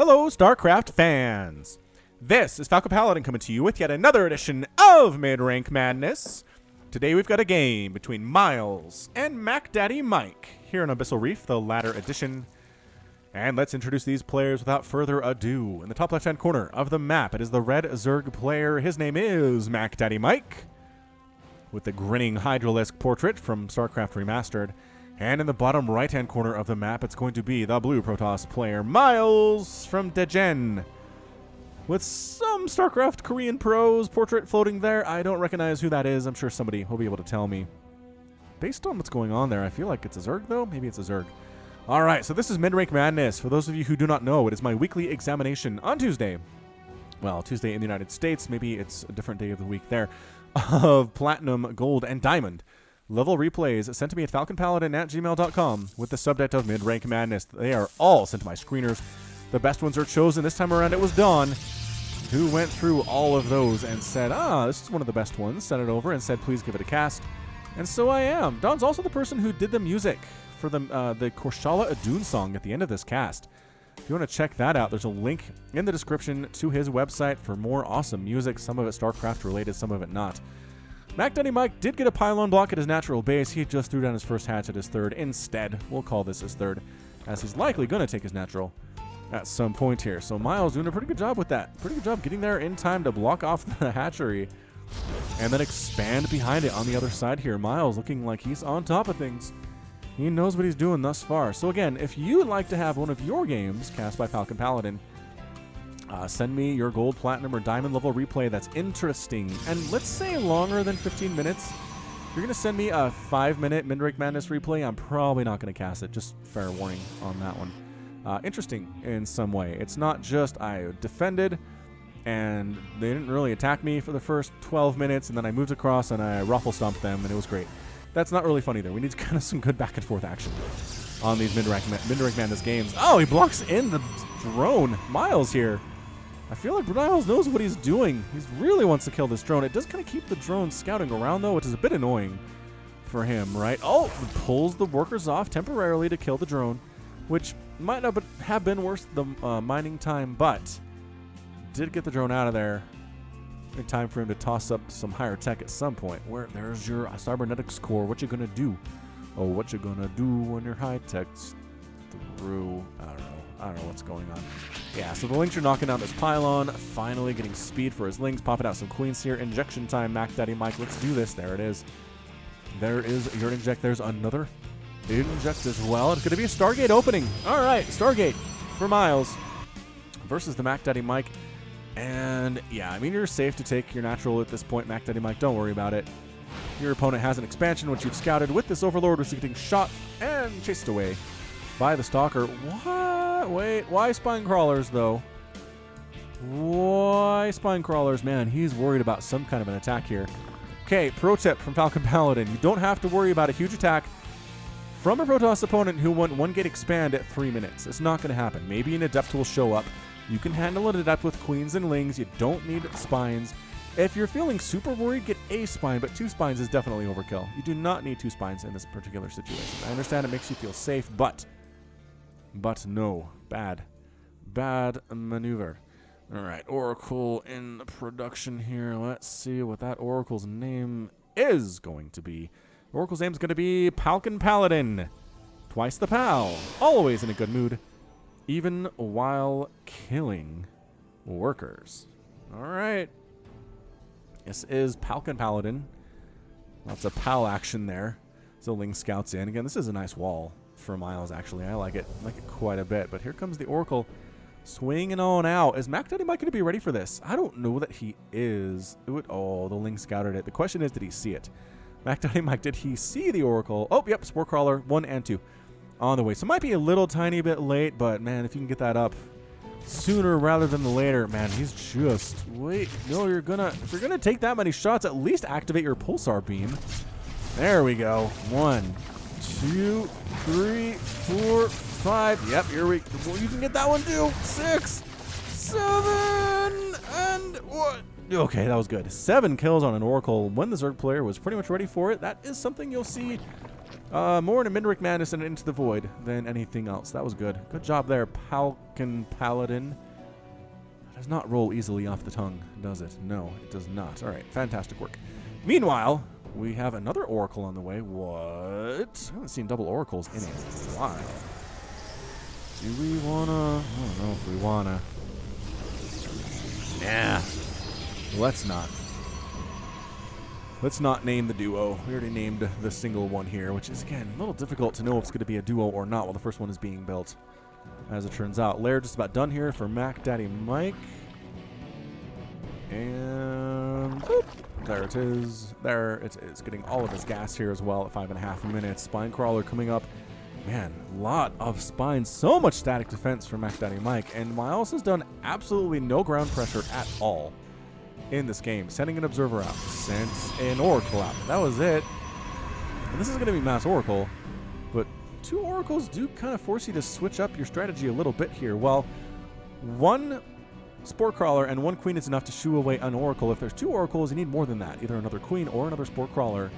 Hello, StarCraft fans! This is Falcon Paladin coming to you with yet another edition of MidRank Madness. Today we've got a game between Miles and MacDaddyMike here in Abyssal Reef, the latter edition. And let's introduce these players without further ado. In the top left-hand corner of the map, it is the red Zerg player. His name is MacDaddyMike, with the grinning Hydralisk portrait from StarCraft Remastered. And in the bottom right-hand corner of the map, it's going to be the blue Protoss player, Miles from Degen, with some StarCraft Korean pros portrait floating there. I don't recognize who that is. I'm sure somebody will be able to tell me. Based on what's going on there, I feel like it's a Zerg, though. Maybe it's a Zerg. All right, so this is MidRank Madness. For those of you who do not know, it is my weekly examination on Tuesday. Well, Tuesday in the United States. Maybe it's a different day of the week there. Of Platinum, Gold, and Diamond level replays sent to me at falconpaladin@gmail.com with the subject of MidRank Madness. They are all sent to my screeners. The best ones are chosen. This time around, it was Dawn who went through all of those and said, this is one of the best ones. Sent it over and said, please give it a cast. And so I am. Dawn's also the person who did the music for the Korshala Adun song at the end of this cast. If you want to check that out, there's a link in the description to his website for more awesome music, some of it StarCraft related, some of it not. MacDaddyMike did get a pylon block at his natural base. He just threw down his first hatch at his third instead. We'll call this his third, as he's likely going to take his natural at some point here. So Miles doing a pretty good job with that. Pretty good job getting there in time to block off the hatchery and then expand behind it on the other side here. Miles looking like he's on top of things. He knows what he's doing thus far. So again, if you would like to have one of your games cast by Falcon Paladin, send me your gold, platinum, or diamond level replay that's interesting. And let's say longer than 15 minutes. If you're going to send me a 5-minute MidRank Madness replay, I'm probably not going to cast it. Just fair warning on that one. Interesting in some way. It's not just I defended and they didn't really attack me for the first 12 minutes and then I moved across and I ruffle stomped them and it was great. That's not really funny, though. We need kind of some good back-and-forth action on these MidRank Madness games. Oh, he blocks in the drone. Miles here. I feel like Miles knows what he's doing. He really wants to kill this drone. It does kind of keep the drone scouting around, though, which is a bit annoying for him, right? Oh, pulls the workers off temporarily to kill the drone, which might not have been worth the mining time, but did get the drone out of there in time for him to toss up some higher tech at some point. Where there's your cybernetics core. What you gonna do? Oh, what you gonna do when your high tech's through? I don't know what's going on. Yeah, so the Lings are knocking down this pylon, finally getting speed for his Lings, popping out some queens here. Injection time, MacDaddyMike. Let's do this. There it is. There is your inject. There's another inject as well. It's gonna be a Stargate opening. All right, Stargate for Miles versus the MacDaddyMike. And yeah, I mean, you're safe to take your natural at this point, MacDaddyMike. Don't worry about it. Your opponent has an expansion, which you've scouted with this Overlord, which is getting shot and chased away by the Stalker. What? Wait, why Spine Crawlers, though? Why Spine Crawlers? Man, he's worried about some kind of an attack here. Okay, pro tip from Falcon Paladin. You don't have to worry about a huge attack from a Protoss opponent who won 1 gate expand at 3 minutes. It's not going to happen. Maybe an Adept will show up. You can handle an Adept with queens and Lings. You don't need spines. If you're feeling super worried, get a spine, but 2 spines is definitely overkill. You do not need 2 spines in this particular situation. I understand it makes you feel safe, but no. Bad maneuver. All right, Oracle in production here. Let's see what that Oracle's name is going to be. Oracle's name is going to be Falcon Paladin. Twice the pal. Always in a good mood, even while killing workers. All right. This is Falcon Paladin. Lots of pal action there. So Ling scouts in. Again, this is a nice wall for Miles, actually. I like it quite a bit. But here comes the Oracle swinging on out. Is MacDaddyMike going to be ready for this? I don't know that he is. Oh, the Ling scouted it. The question is, did he see it? MacDaddyMike, did he see the Oracle? Oh, yep, Spore Crawler 1 and 2 on the way. So it might be a little tiny bit late, but man, if you can get that up sooner rather than later, man, he's just wait. No, if you're gonna take that many shots, at least activate your pulsar beam. There we go. 1, 2, 3, 4, 5. Yep, here we go. You can get that one too. 6, 7, and what? Okay, that was good. 7 kills on an Oracle when the Zerg player was pretty much ready for it. That is something you'll see More into MidRank Madness and Into the Void than anything else. That was good. Good job there, Paladin. That does not roll easily off the tongue, does it? No, it does not. All right, fantastic work. Meanwhile, we have another Oracle on the way. What? I haven't seen double Oracles in a while. Do we wanna? I don't know if we wanna. Nah. Let's not. Let's not name the duo. We already named the single one here, which is, again, a little difficult to know if it's going to be a duo or not while the first one is being built. As it turns out, Lair just about done here for MacDaddyMike. And boop, there it is. There, it's getting all of his gas here as well at 5.5 minutes. Spine Crawler coming up. Man, a lot of spines. So much static defense for MacDaddyMike. And Miles has done absolutely no ground pressure at all in this game. Sending an Observer out. Sent an Oracle out. That was it. And this is going to be Mass Oracle. But 2 Oracles do kind of force you to switch up your strategy a little bit here. Well, 1 Spore Crawler and 1 Queen is enough to shoo away an Oracle. If there's 2 Oracles, you need more than that. Either another Queen or another Spore Crawler.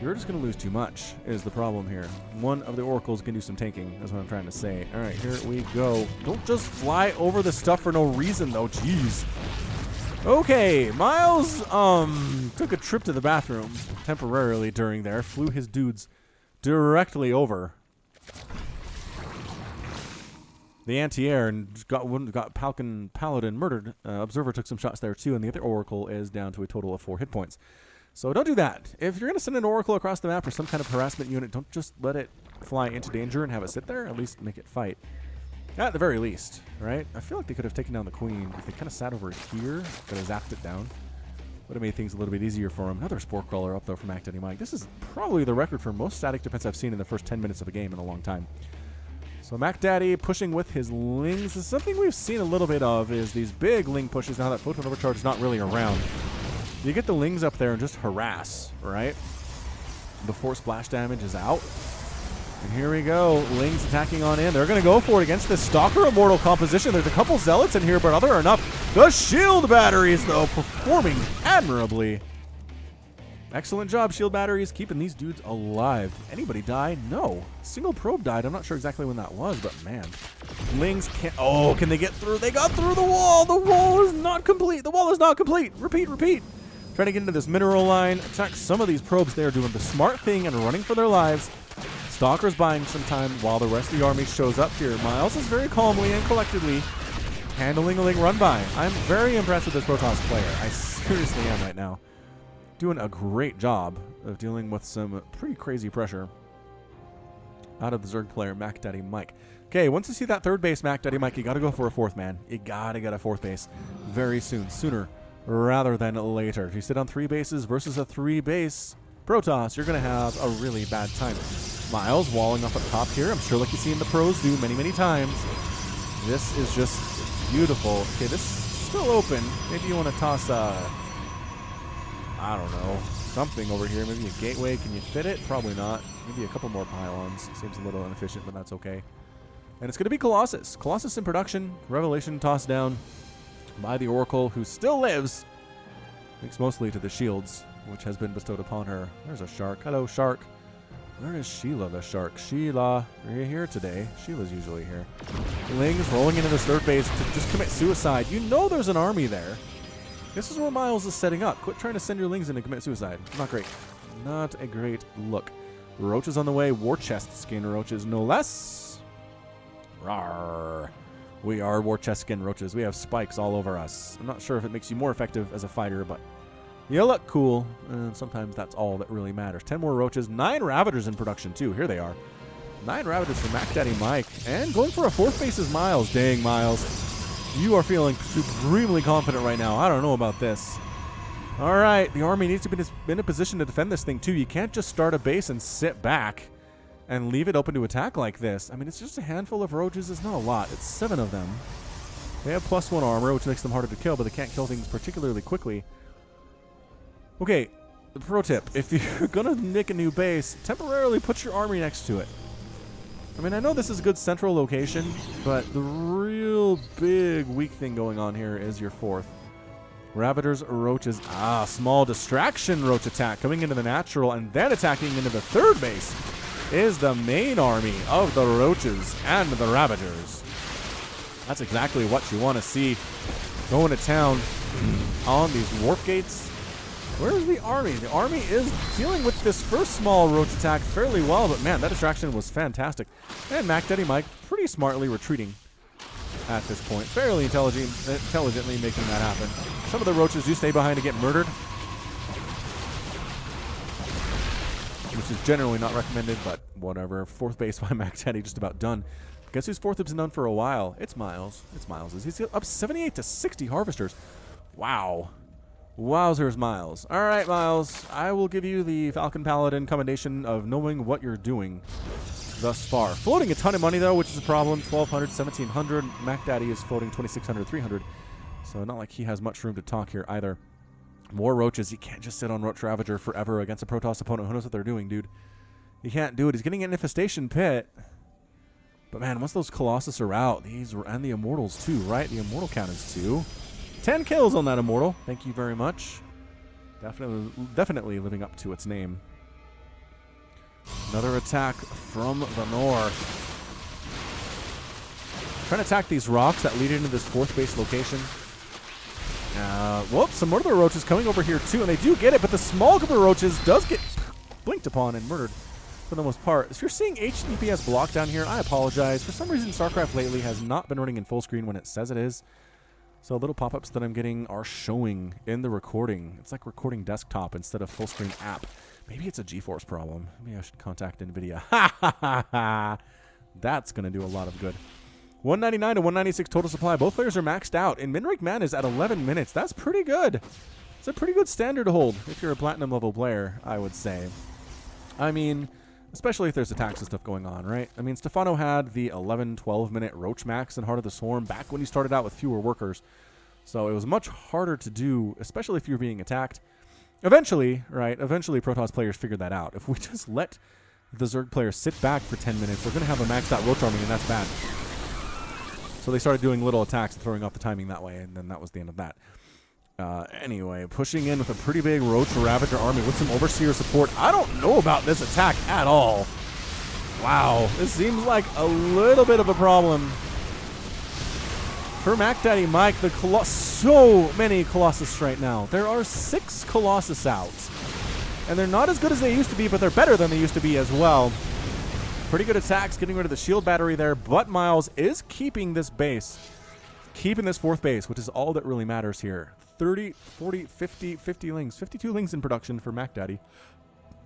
You're just going to lose too much, is the problem here. One of the Oracles can do some tanking, is what I'm trying to say. All right, here we go. Don't just fly over the stuff for no reason, though. Jeez. Okay, Miles took a trip to the bathroom temporarily during there. Flew his dudes directly over the anti-air and got Paladin murdered. Observer took some shots there, too, and the other Oracle is down to a total of 4 hit points. So don't do that. If you're going to send an Oracle across the map or some kind of harassment unit, don't just let it fly into danger and have it sit there. At least make it fight. At the very least, right? I feel like they could have taken down the Queen if they kind of sat over here, could have zapped it down. Would have made things a little bit easier for him. Another Spore Crawler up, though, from MacDaddyMike. This is probably the record for most static defense I've seen in the first 10 minutes of a game in a long time. So MacDaddy pushing with his Lings. This is something we've seen a little bit of, is these big Ling pushes now that Photon Overcharge is not really around. You get the Lings up there and just harass, right? Before splash damage is out. And here we go. Lings attacking on in. They're going to go for it against this Stalker Immortal composition. There's a couple Zealots in here, but other enough. The shield batteries, though, performing admirably. Excellent job, shield batteries, keeping these dudes alive. Did anybody die? No. Single probe died. I'm not sure exactly when that was, but man. Lings can't... Oh, can they get through? They got through the wall. The wall is not complete. The wall is not complete. Repeat, repeat. Trying to get into this mineral line. Attack some of these probes there, doing the smart thing and running for their lives. Stalker's buying some time while the rest of the army shows up here. Miles is very calmly and collectedly handling a Ling run by. I'm very impressed with this Protoss player. I seriously am right now. Doing a great job of dealing with some pretty crazy pressure out of the Zerg player, MacDaddyMike. Okay, once you see that 3rd base, MacDaddyMike, you got to go for a 4th, man. You got to get a 4th base very soon. Sooner rather than later. If you sit on 3 bases versus a 3-base Protoss, you're going to have a really bad time. Miles walling up at top here. I'm sure like you've seen the pros do many, many times. This is just beautiful. Okay, this is still open. Maybe you want to toss I don't know, something over here. Maybe a gateway. Can you fit it? Probably not. Maybe a couple more pylons. Seems a little inefficient, but that's okay. And it's going to be Colossus. Colossus in production. Revelation tossed down by the Oracle, who still lives. Thanks mostly to the shields, which has been bestowed upon her. There's a shark. Hello, shark. Where is Sheila, the shark? Sheila, are you here today? Sheila's usually here. Lings rolling into this 3rd base to just commit suicide. You know there's an army there. This is where Miles is setting up. Quit trying to send your Lings in and commit suicide. Not great. Not a great look. Roaches on the way. War chest skin roaches, no less. Rawr. We are war chest skin roaches. We have spikes all over us. I'm not sure if it makes you more effective as a fighter, but you look cool. And sometimes that's all that really matters. 10 more roaches. 9 Ravagers in production, too. Here they are. 9 Ravagers for MacDaddyMike. And going for a 4th base is Miles. Dang, Miles. You are feeling supremely confident right now. I don't know about this. All right. The army needs to be in a position to defend this thing, too. You can't just start a base and sit back and leave it open to attack like this. I mean, it's just a handful of roaches. It's not a lot. It's 7 of them. They have +1 armor, which makes them harder to kill, but they can't kill things particularly quickly. Okay, the pro tip. If you're going to make a new base, temporarily put your army next to it. I mean, I know this is a good central location, but the real big weak thing going on here is your 4th. Ravagers, roaches. Small distraction roach attack coming into the natural and then attacking into the 3rd base. is the main army of the Roaches and the Ravagers. That's exactly what you want to see. Going to town on these warp gates. Where's the army? The army is dealing with this first small Roach attack fairly well, but man, that distraction was fantastic. And MacDaddyMike pretty smartly retreating at this point. Fairly intelligently making that happen. Some of the Roaches do stay behind to get murdered, which is generally not recommended, but whatever. Fourth base by MacDaddy just about done. Guess whose fourth has been done for a while? It's Miles. It's Miles. He's up 78 to 60 harvesters. Wow. Wowzers, Miles. All right, Miles. I will give you the Falcon Paladin commendation of knowing what you're doing thus far. Floating a ton of money, though, which is a problem. 1,200, 1,700. MacDaddy is floating 2,600, 300. So not like he has much room to talk here either. More Roaches. You can't just sit on Roach Ravager forever against a Protoss opponent. Who knows what they're doing, dude? You can't do it. He's getting an Infestation Pit. But, man, once those Colossus are out, and the Immortals, too, right? The Immortal count is 2. 10 kills on that Immortal. Thank you very much. Definitely living up to its name. Another attack from the north. Trying to attack these rocks that lead into this fourth base location. Whoops, some more of the Roaches coming over here, too, and they do get it, but the small group of Roaches does get blinked upon and murdered for the most part. If you're seeing HTTPS block down here, I apologize. For some reason, StarCraft lately has not been running in full screen when it says it is. So little pop-ups that I'm getting are showing in the recording. It's like recording desktop instead of full screen app. Maybe it's a GeForce problem. Maybe I should contact NVIDIA. Ha ha ha ha! That's going to do a lot of good. 199 to 196 total supply. Both players are maxed out. And MidRank Man is at 11 minutes. That's pretty good. It's a pretty good standard to hold if you're a platinum level player, I would say. I mean, especially if there's attacks and stuff going on, right? I mean, Stefano had the 11, 12-minute Roach Max in Heart of the Swarm back when he started out with fewer workers. So it was much harder to do, especially if you're being attacked. Eventually, right, Protoss players figured that out. If we just let the Zerg players sit back for 10 minutes, they're going to have a maxed out Roach army, and that's bad. So they started doing little attacks and throwing off the timing that way, and then that was the end of that. Anyway, pushing in with a pretty big Roach Ravager army with some Overseer support. I don't know about this attack at all. Wow, this seems like a little bit of a problem for MacDaddyMike. So many Colossus right now. There are 6 Colossus out. And they're not as good as they used to be, but they're better than they used to be as well. Pretty good attacks, getting rid of the shield battery there, but Miles is keeping this base. Keeping this fourth base, which is all that really matters here. 30, 40, 50 lings. 52 lings in production for MacDaddy.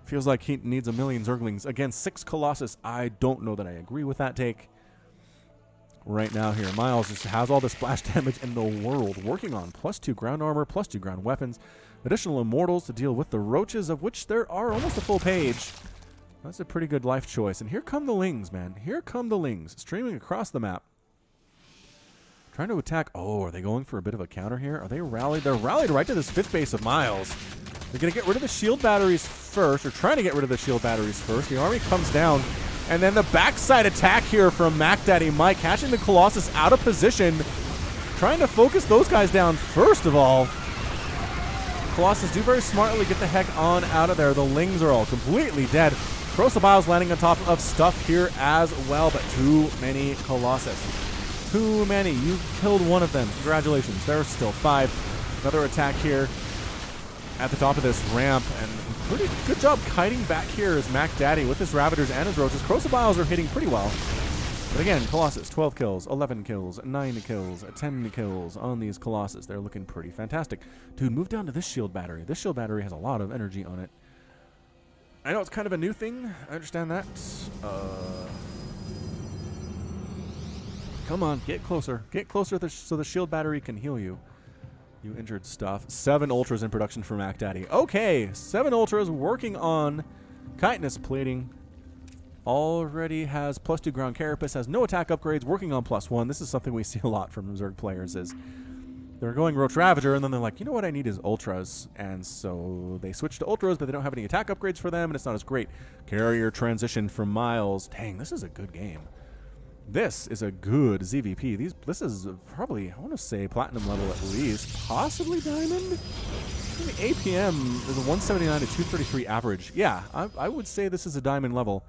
Feels like he needs a million Zerglings. Again, 6 Colossus. I don't know that I agree with that take right now here. Miles just has all the splash damage in the world. Working on +2 ground armor, +2 ground weapons. Additional Immortals to deal with the Roaches, of which there are almost a full page. That's a pretty good life choice. And here come the Lings, man. Here come the Lings. Streaming across the map. Trying to attack. Oh, are they going for a bit of a counter here? Are they rallied? They're rallied right to this 5th base of Miles. They're going to get rid of the shield batteries first, or trying to get rid of the shield batteries first. The army comes down, and then the backside attack here from MacDaddyMike, catching the Colossus out of position, trying to focus those guys down first of all. Colossus do very smartly get the heck on out of there. The Lings are all completely dead. Crossbows landing on top of stuff here as well, but too many Colossus. Too many. You killed one of them. Congratulations. There are still 5. Another attack here at the top of this ramp. And pretty good job kiting back here is MacDaddy with his Ravagers and his Roaches. Crossbows are hitting pretty well. But again, Colossus, 12 kills, 11 kills, 9 kills, 10 kills on these Colossus. They're looking pretty fantastic. Dude, move down to this shield battery. This shield battery has a lot of energy on it. I know it's kind of a new thing. I understand that. Come on, get closer. Get closer so the shield battery can heal you. You injured stuff. 7 Ultras in production for MacDaddy. Okay, 7 Ultras working on chitinous plating. Already has +2 ground carapace, has no attack upgrades, working on +1. This is something we see a lot from Zerg players is they're going Roach Ravager, and then they're like, you know what I need is Ultras. And so they switch to Ultras, but they don't have any attack upgrades for them, and it's not as great. Carrier transition from Miles. Dang, this is a good game. This is a good ZVP. This is probably, I want to say, platinum level at least. Possibly diamond? The APM is a 179 to 233 average. Yeah, I would say this is a diamond level.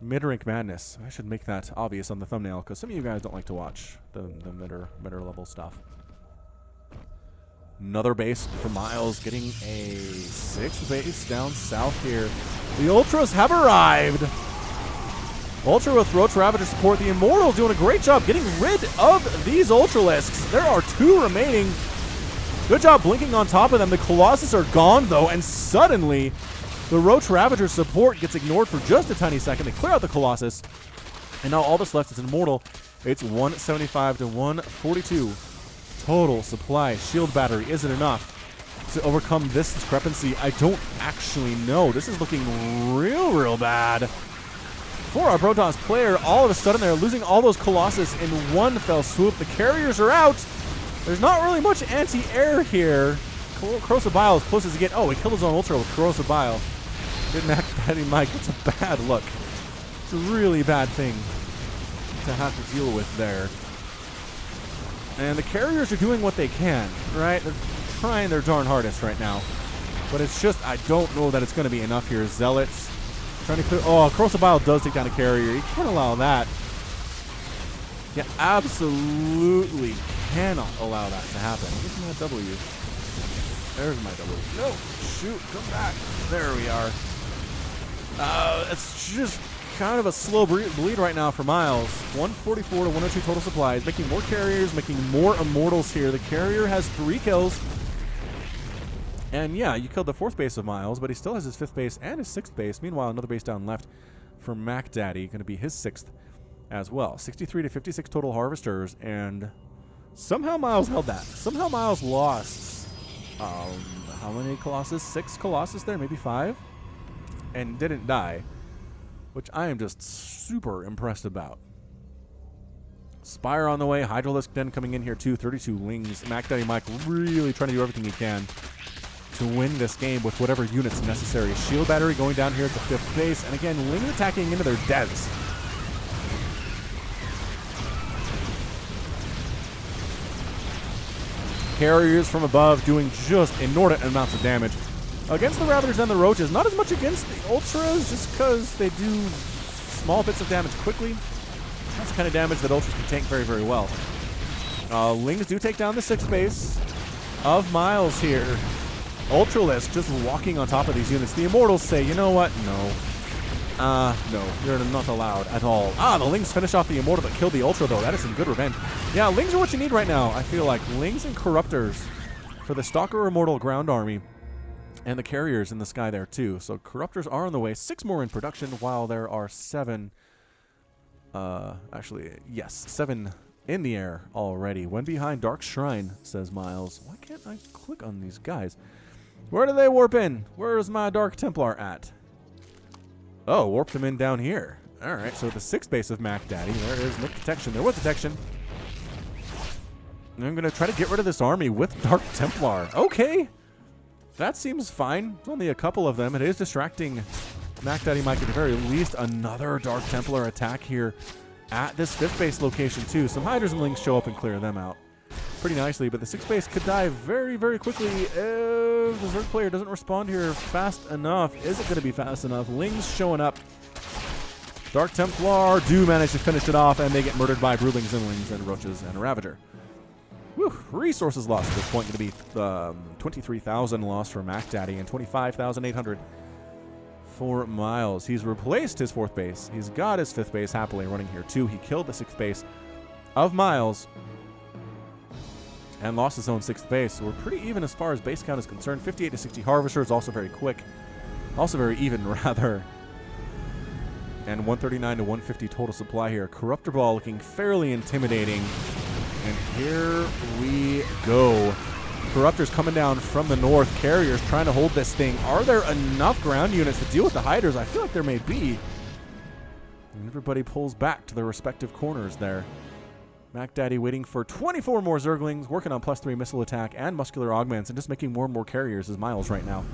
MidRank Madness. I should make that obvious on the thumbnail because some of you guys don't like to watch the midder level stuff. Another base for Miles, getting a 6th base down south here. The Ultras have arrived. Ultra with Roach Ravager support. The Immortals doing a great job getting rid of these Ultralisks. There are 2 remaining. Good job blinking on top of them. The Colossus are gone, though, and suddenly the Roach Ravager support gets ignored for just a tiny second. They clear out the Colossus, and now all that's left is an Immortal. It's 175 to 142. Total supply. Shield battery. Is it enough to overcome this discrepancy? I don't actually know. This is looking real bad. For our Protoss player, all of a sudden they're losing all those Colossus in one fell swoop. The carriers are out. There's not really much anti-air here. Corrosive Bile as close as you get. Oh, he killed his own Ultra with Corrosive Bile. Good MacDaddyMike. It's a bad look. It's a really bad thing to have to deal with there. And the carriers are doing what they can, right? They're trying their darn hardest right now. But it's just, I don't know that it's going to be enough here. Zealots trying to clear. Oh, Corrosive Bile does take down a carrier. You can't allow that. You absolutely cannot allow that to happen. Where's my W? There's my W. No, shoot, come back. There we are. It's just kind of a slow bleed right now for Miles. 144 to 102 total supplies. Making more carriers, making more Immortals here. The carrier has 3 kills. And yeah, you killed the 4th base of Miles, but he still has his 5th base and his 6th base. Meanwhile, another base down left for MacDaddy, going to be his 6th as well. 63 to 56 total harvesters, and somehow Miles held that. Somehow Miles lost, how many Colossus? 6 Colossus there, maybe 5? And didn't die, which I am just super impressed about. Spire on the way, Hydralisk Den coming in here too, 32 Lings. MacDaddyMike really trying to do everything he can to win this game with whatever units necessary. Shield battery going down here at the 5th base, and again, Lings attacking into their devs. Carriers from above doing just inordinate amounts of damage. Against the Ravagers and the Roaches, not as much against the Ultras, just because they do small bits of damage quickly. That's the kind of damage that Ultras can tank very well. Lings do take down the 6th base of Miles here. Ultralisk just walking on top of these units. The Immortals say, you know what? No. No, you're not allowed at all. The Lings finish off the Immortal that killed the Ultra, though. That is some good revenge. Yeah, Lings are what you need right now, I feel like. Lings and Corruptors for the Stalker Immortal ground army. And the carriers in the sky there, too. So Corruptors are on the way. 6 more in production, while there are 7... actually, yes, 7 in the air already. One behind Dark Shrine, says Miles. Why can't I click on these guys? Where do they warp in? Where is my Dark Templar at? Oh, warped him in down here. All right, so the 6th base of MacDaddy. There is no detection. There was detection. And I'm going to try to get rid of this army with Dark Templar. Okay. That seems fine. There's only a couple of them. It is distracting MacDaddyMike at the very least. Another Dark Templar attack here at this 5th base location, too. Some Hydras and Lings show up and clear them out pretty nicely, but the 6th base could die very quickly if the Zerg player doesn't respond here fast enough. Is it going to be fast enough? Lings showing up. Dark Templar do manage to finish it off, and they get murdered by Broodlings and Lings and Roaches and a Ravager. Whew, resources lost at this point going to be 23,000 lost for MacDaddy and 25,800 for Miles. He's replaced his 4th base. He's got his 5th base happily running here too. He killed the 6th base of Miles and lost his own 6th base. So we're pretty even as far as base count is concerned. 58 to 60 Harvesters, also very quick. Also very even, rather. And 139 to 150 total supply here. Corruptor Ball looking fairly intimidating. And here we go. Corruptors coming down from the north. Carriers trying to hold this thing. Are there enough ground units to deal with the Hydras? I feel like there may be. And everybody pulls back to their respective corners there. MacDaddy waiting for 24 more Zerglings, working on +3 missile attack and muscular augments, and just making more and more carriers as Miles right now.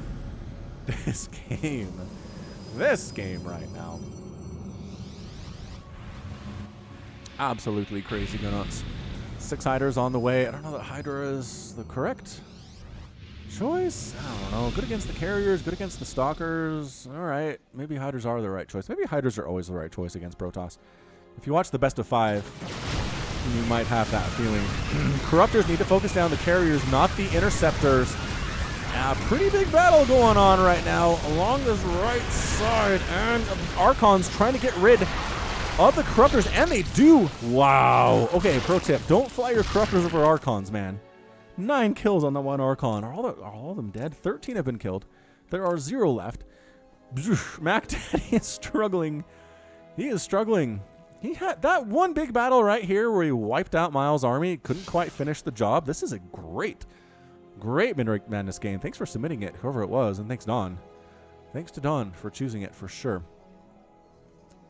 This game right now. Absolutely crazy nuts. 6 Hydras on the way. I don't know that Hydra is the correct Choice? I don't know. Good against the carriers, good against the stalkers. All right. Maybe hydras are the right choice. Maybe hydras are always the right choice against Protoss. If you watch the best of 5, you might have that feeling. Corruptors need to focus down the carriers, not the interceptors. Pretty big battle going on right now along this right side. And Archon's trying to get rid of the Corruptors, and they do. Wow. Okay, pro tip. Don't fly your Corruptors over Archons, man. 9 kills on the one Archon. Are all of them dead? 13 have been killed. There are 0 left. MacDaddy is struggling. He is struggling. He had that one big battle right here where he wiped out Miles' army. Couldn't quite finish the job. This is a great MidRank Madness game. Thanks for submitting it, whoever it was, and thanks, Don. Thanks to Don for choosing it for sure.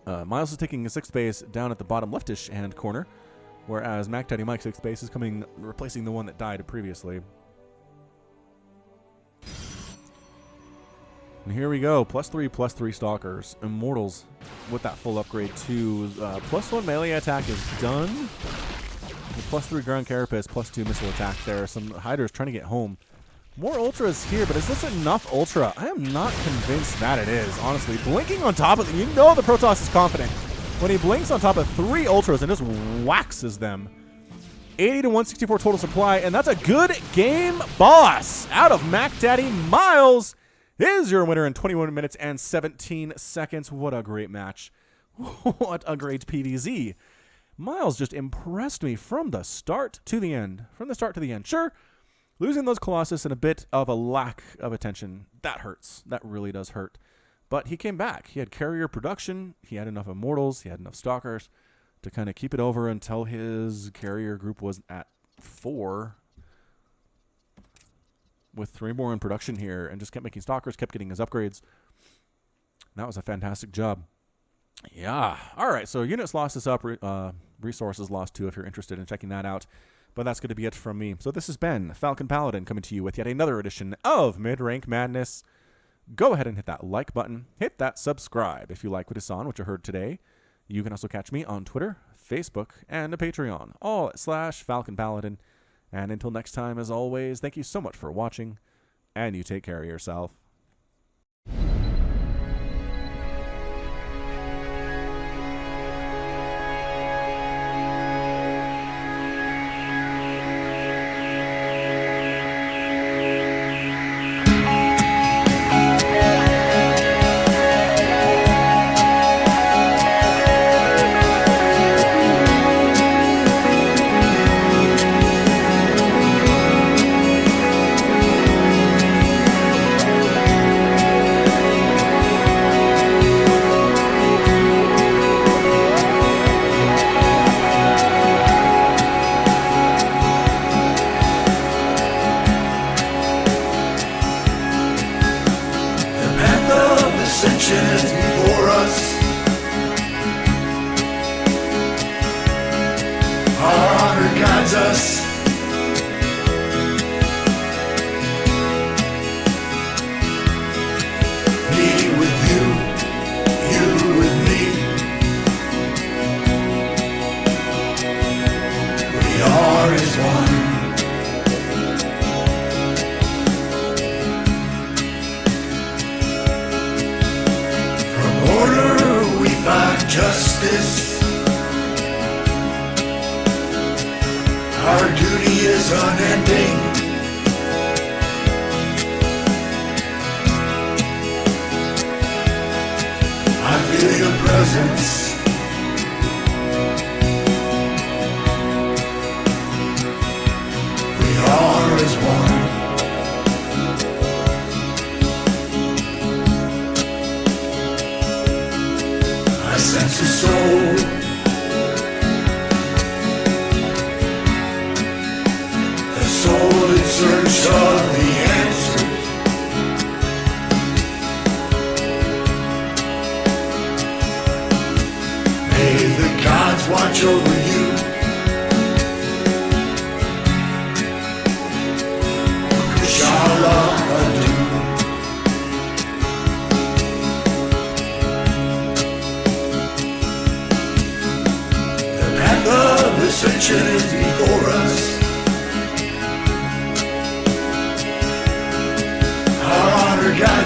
Miles is taking a 6th base down at the bottom leftish hand corner, whereas MacDaddyMike's 6th base is replacing the one that died previously. And here we go. +3/+3 Stalkers. Immortals with that full upgrade too. +1 melee attack is done. The +3 ground carapace, +2 missile attack there. Some hiders trying to get home. More ultras here, but is this enough ultra? I am not convinced that it is, honestly. Blinking on top of you know the Protoss is confident when he blinks on top of 3 ultras and just waxes them. 80 to 164 total supply, and that's a good game, boss. Out of MacDaddy, Miles is your winner in 21 minutes and 17 seconds. What a great match. What a great PvZ. Miles just impressed me from the start to the end. From the start to the end. Sure, losing those Colossus and a bit of a lack of attention, that hurts. That really does hurt. But he came back. He had carrier production. He had enough Immortals. He had enough Stalkers to kind of keep it over until his carrier group was at 4. With 3 more in production here, and just kept making Stalkers, kept getting his upgrades. That was a fantastic job. Yeah. All right, so units lost is up. Resources lost too if you're interested in checking that out. But that's going to be it from me. So this has been Falcon Paladin coming to you with yet another edition of MidRank Madness. Go ahead and hit that like button. Hit that subscribe if you like what you saw and what you heard today. You can also catch me on Twitter, Facebook, and a Patreon, all at /Falcon Paladin. And until next time, as always, thank you so much for watching, and you take care of yourself. Before us, our honor guides us. Me with you, you with me. We are as one. Justice, our duty is unending. I feel your presence. We are as one. Sense of soul, the soul in search of the answers. May the gods watch over you. Inshallah, adieu. Ascension is before us.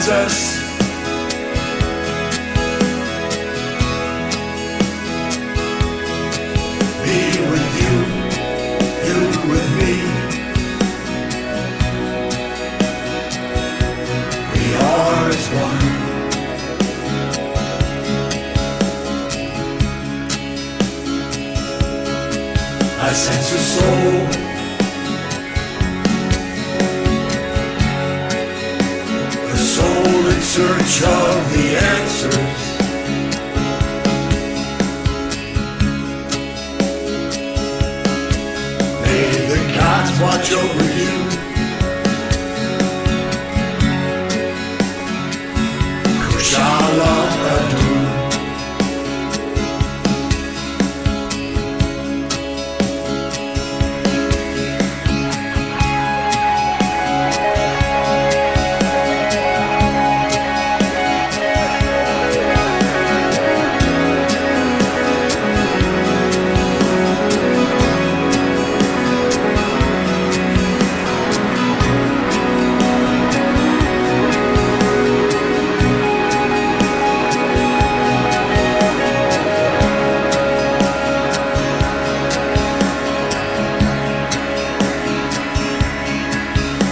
princess. Me with you, you with me. We are as one. I sense a soul, a soul in search of the answers. May the gods watch over you. Kushala Adu.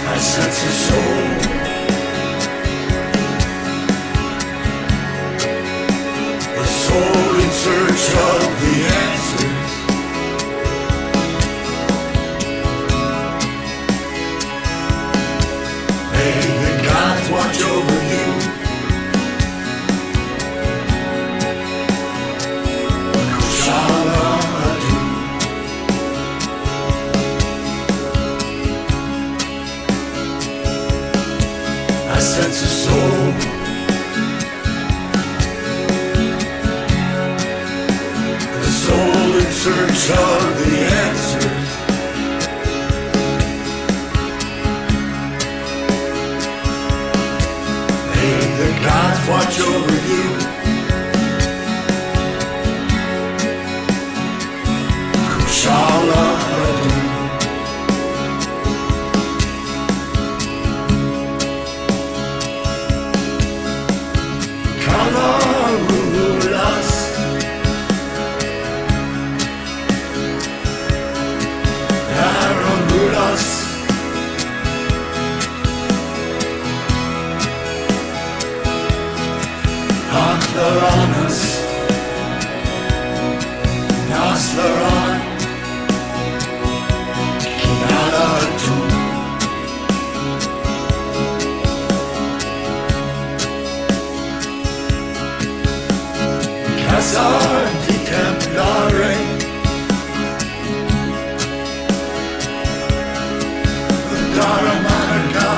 I sense a soul, a soul in search of the answers. May the gods watch over you. Kushala Adu. I sense a soul, a soul in search of the answers. May the gods watch over you. Kushala Adu. Kalarulas, Karamulas, Aklaranas, Naslaran, Kinalatu. Casar di Templare, Garamanaka,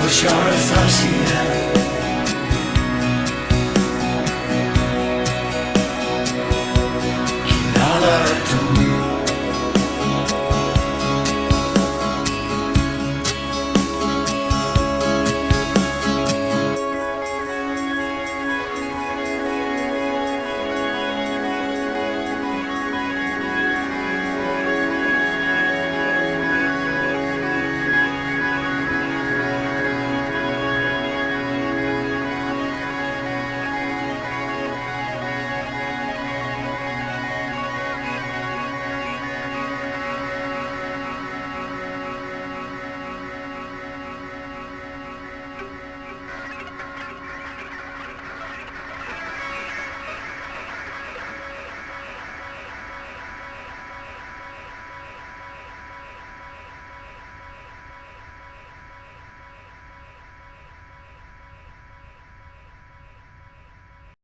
Oshara Sashina, Kinalatu.